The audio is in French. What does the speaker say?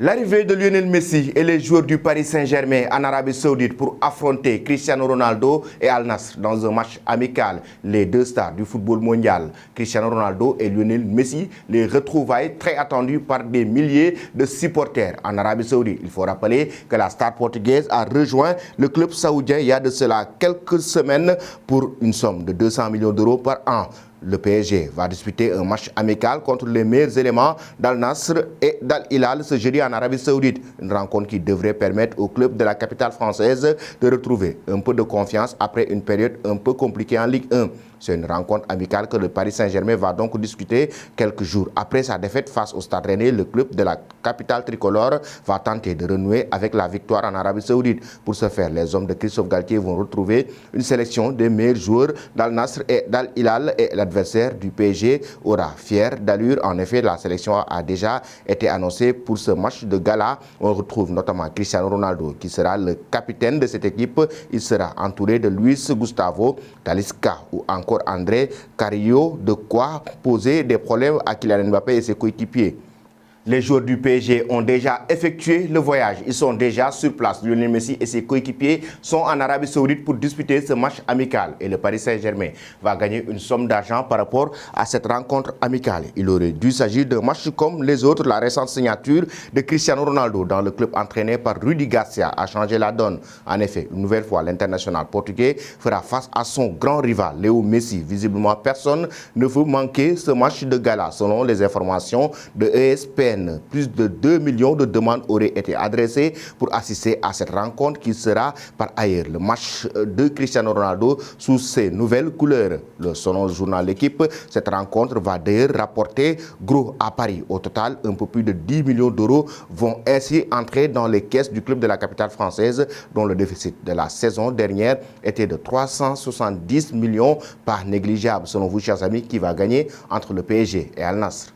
L'arrivée de Lionel Messi et les joueurs du Paris Saint-Germain en Arabie Saoudite pour affronter Cristiano Ronaldo et Al Nassr dans un match amical. Les deux stars du football mondial, Cristiano Ronaldo et Lionel Messi, les retrouvailles très attendues par des milliers de supporters en Arabie Saoudite. Il faut rappeler que la star portugaise a rejoint le club saoudien il y a de cela quelques semaines pour une somme de 200 millions d'euros par an. Le PSG va disputer un match amical contre les meilleurs éléments d'Al Nassr et d'Al Hilal ce jeudi en Arabie Saoudite. Une rencontre qui devrait permettre au club de la capitale française de retrouver un peu de confiance après une période un peu compliquée en Ligue 1. C'est une rencontre amicale que le Paris Saint-Germain va donc discuter quelques jours après sa défaite face au Stade Rennais. Le club de la capitale tricolore va tenter de renouer avec la victoire en Arabie Saoudite. Pour ce faire, les hommes de Christophe Galtier vont retrouver une sélection des meilleurs joueurs d'Al Nassr et d'Al Hilal et l'adversaire du PSG aura fière d'allure. En effet, la sélection a déjà été annoncée pour ce match de gala. On retrouve notamment Cristiano Ronaldo qui sera le capitaine de cette équipe. Il sera entouré de Luis Gustavo, Talisca ou encore André Carrillo, de quoi poser des problèmes à Kylian Mbappé et ses coéquipiers. Les joueurs du PSG ont déjà effectué le voyage. Ils sont déjà sur place. Lionel Messi et ses coéquipiers sont en Arabie Saoudite pour disputer ce match amical. Et le Paris Saint-Germain va gagner une somme d'argent par rapport à cette rencontre amicale. Il aurait dû s'agir d'un match comme les autres. La récente signature de Cristiano Ronaldo dans le club entraîné par Rudi Garcia a changé la donne. En effet, une nouvelle fois, l'international portugais fera face à son grand rival, Léo Messi. Visiblement, personne ne veut manquer ce match de gala. Selon les informations de ESPN, plus de 2 millions de demandes auraient été adressées pour assister à cette rencontre qui sera par ailleurs le match de Cristiano Ronaldo sous ses nouvelles couleurs. Selon le journal L'Équipe, cette rencontre va d'ailleurs rapporter gros à Paris. Au total, un peu plus de 10 millions d'euros vont ainsi entrer dans les caisses du club de la capitale française dont le déficit de la saison dernière était de 370 millions, pas négligeable. Selon vous, chers amis, qui va gagner entre le PSG et Al Nassr?